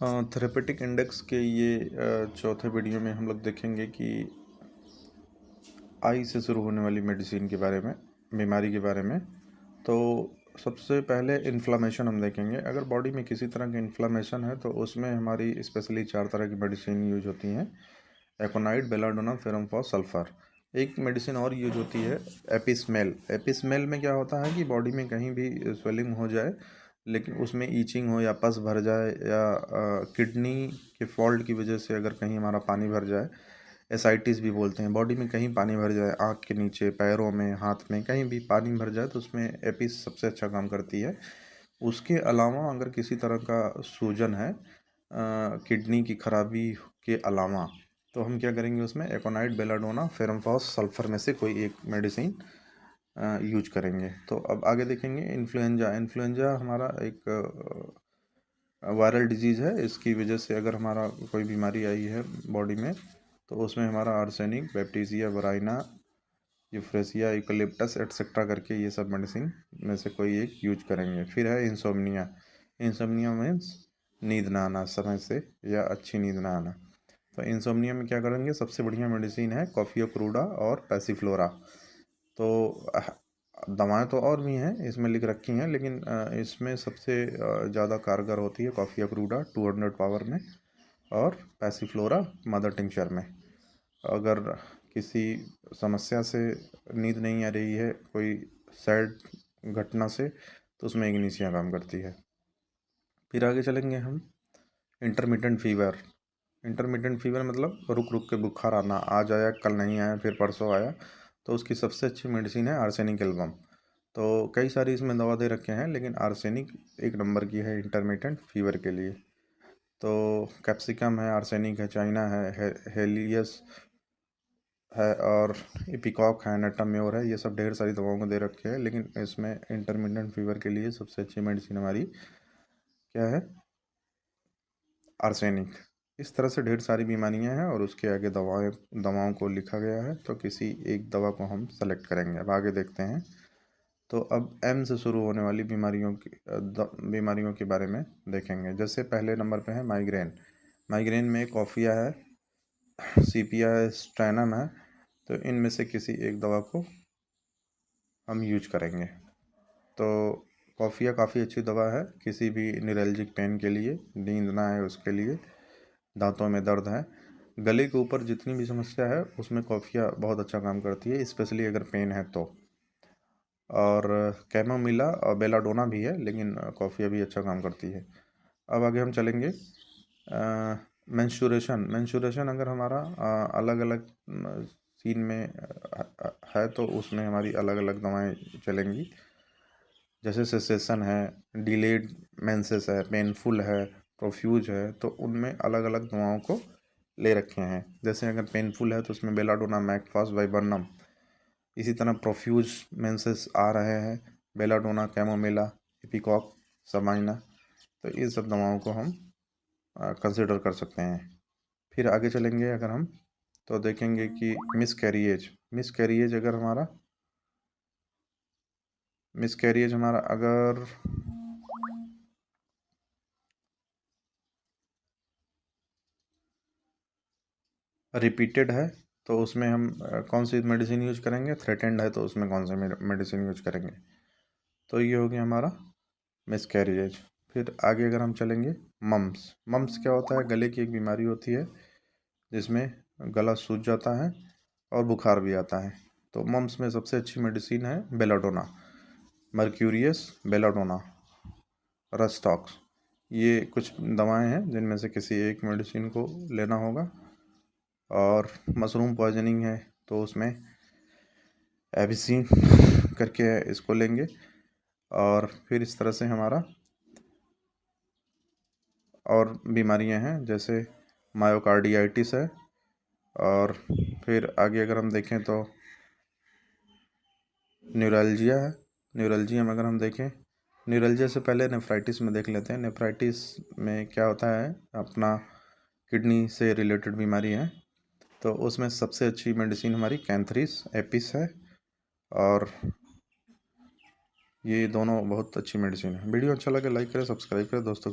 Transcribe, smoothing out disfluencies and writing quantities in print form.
Therapeutic index के ये चौथे वीडियो में हम लोग देखेंगे कि आई से शुरू होने वाली मेडिसिन के बारे में, बीमारी के बारे में। तो सबसे पहले इन्फ्लामेशन हम देखेंगे। अगर बॉडी में किसी तरह की इन्फ्लामेशन है तो उसमें हमारी स्पेशली 4 तरह की मेडिसिन यूज होती हैं: एकोनाइट, बेलाडोना, फेरमफॉस, सल्फर। एक मेडिसिन और यूज होती है एपिस्मेल। एपिस्मेल में क्या होता है कि बॉडी में कहीं भी स्वेलिंग हो जाए लेकिन उसमें ईचिंग हो या पस भर जाए या किडनी के फॉल्ट की वजह से अगर कहीं हमारा पानी भर जाए, एसाइटिस भी बोलते हैं, बॉडी में कहीं पानी भर जाए, आँख के नीचे, पैरों में, हाथ में, कहीं भी पानी भर जाए तो उसमें एपिस सबसे अच्छा काम करती है। उसके अलावा अगर किसी तरह का सूजन है किडनी की खराबी के अलावा, तो हम क्या करेंगे उसमें एकोनाइट, बेलाडोना, फेरमफॉस, सल्फर में से कोई एक मेडिसिन यूज करेंगे। तो अब आगे देखेंगे इन्फ्लुएंजा। इन्फ्लुएंजा हमारा एक वायरल डिजीज़ है। इसकी वजह से अगर हमारा कोई बीमारी आई है बॉडी में तो उसमें हमारा आर्सेनिक, बैप्टीसिया, वराइना, यूफ्रेसिया, यूकलिप्टस एटसेट्रा करके ये सब मेडिसिन में से कोई एक यूज करेंगे। फिर है इंसोम्निया। इंसोम्निया मीन्स नींद ना आना समय से या अच्छी नींद ना आना। तो इंसोम्निया में क्या करेंगे, सबसे बढ़िया मेडिसिन है कॉफिया क्रूडा और पैसिफ्लोरा। तो दवाएं तो और भी हैं इसमें लिख रखी हैं, लेकिन इसमें सबसे ज़्यादा कारगर होती है कॉफिया क्रूडा 200 पावर में और पैसिफ्लोरा मदर टिंचर में। अगर किसी समस्या से नींद नहीं आ रही है, कोई सैड घटना से, तो उसमें इग्निसिया काम करती है। फिर आगे चलेंगे हम इंटरमिटेंट फीवर। इंटरमिटेंट फीवर मतलब रुक रुक के बुखार आना, आज आया कल नहीं आया फिर परसों आया, तो उसकी सबसे अच्छी मेडिसिन है आर्सेनिक एल्बम। तो कई सारी इसमें दवा दे रखे हैं लेकिन आर्सेनिक एक नंबर की है इंटरमिटेंट फीवर के लिए। तो कैप्सिकम है, आर्सेनिक है, चाइना है, हेलियस है और इपिकॉक है, नेटाम्योर है। ये सब ढेर सारी दवाओं को दे रखे हैं, लेकिन इसमें इंटरमिटेंट फीवर के लिए सबसे अच्छी मेडिसिन हमारी क्या है, आर्सेनिक। इस तरह से ढेर सारी बीमारियां हैं और उसके आगे दवाओं को लिखा गया है, तो किसी एक दवा को हम सेलेक्ट करेंगे। अब आगे देखते हैं। तो अब एम से शुरू होने वाली बीमारियों के बारे में देखेंगे। जैसे पहले नंबर पे है माइग्रेन। माइग्रेन में कॉफिया है, सीपिया है, स्ट्रैनम है। तो इनमें से किसी एक दवा को हम यूज करेंगे। तो कॉफिया काफ़ी अच्छी दवा है किसी भी न्यूरैल्जिक पेन के लिए, नींद ना आए उसके लिए, दांतों में दर्द है, गले के ऊपर जितनी भी समस्या है उसमें कॉफिया बहुत अच्छा काम करती है, स्पेशली अगर पेन है तो। और कैमोमिला और बेलाडोना भी है, लेकिन कॉफिया भी अच्छा काम करती है। अब आगे हम चलेंगे मेंस्ट्रुएशन अगर हमारा अलग अलग सीन में है तो उसमें हमारी अलग अलग दवाएं चलेंगी। जैसे सेसेशन है, डिलेड मेंसेस है, पेनफुल है, प्रोफ्यूज है, तो उनमें अलग अलग दवाओं को ले रखे हैं। जैसे अगर पेनफुल है तो उसमें बेलाडोना, मैकफास्ट, वाइबर्नम। इसी तरह प्रोफ्यूज मेंसेस आ रहे हैं, बेलाडोना, कैमोमिला, इपिकॉक, समाइना। तो ये सब दवाओं को हम कंसिडर कर सकते हैं। फिर आगे चलेंगे अगर हम, तो देखेंगे कि मिसकैरिएज अगर रिपीटेड है तो उसमें हम कौन सी मेडिसिन यूज करेंगे, थ्रेटेंड है तो उसमें कौन सी मेडिसिन यूज करेंगे। तो ये हो गया हमारा मिसकैरिएज। फिर आगे अगर हम चलेंगे, मम्स क्या होता है, गले की एक बीमारी होती है जिसमें गला सूज जाता है और बुखार भी आता है। तो मम्स में सबसे अच्छी मेडिसिन है बेलाडोना, मर्क्यूरियस, बेलाडोना, रस्टॉक्स। ये कुछ दवाएं हैं जिनमें से किसी एक मेडिसिन को लेना होगा। और मशरूम पॉइजनिंग है तो उसमें एबिसिन करके इसको लेंगे। और फिर इस तरह से हमारा और बीमारियां हैं जैसे मायोकार्डियाइटिस है। और फिर आगे अगर हम देखें तो न्यूरल्जिया है। न्यूरल्जिया में अगर हम देखें, न्यूरल्जिया से पहले नेफ्राइटिस में देख लेते हैं। नेफ्राइटिस में क्या होता है, अपना किडनी से रिलेटेड बीमारी है, तो उसमें सबसे अच्छी मेडिसिन हमारी कैंथरिस, एपिस है। और ये दोनों बहुत अच्छी मेडिसिन है। वीडियो अच्छा लगे लाइक करें, सब्सक्राइब करें, दोस्तों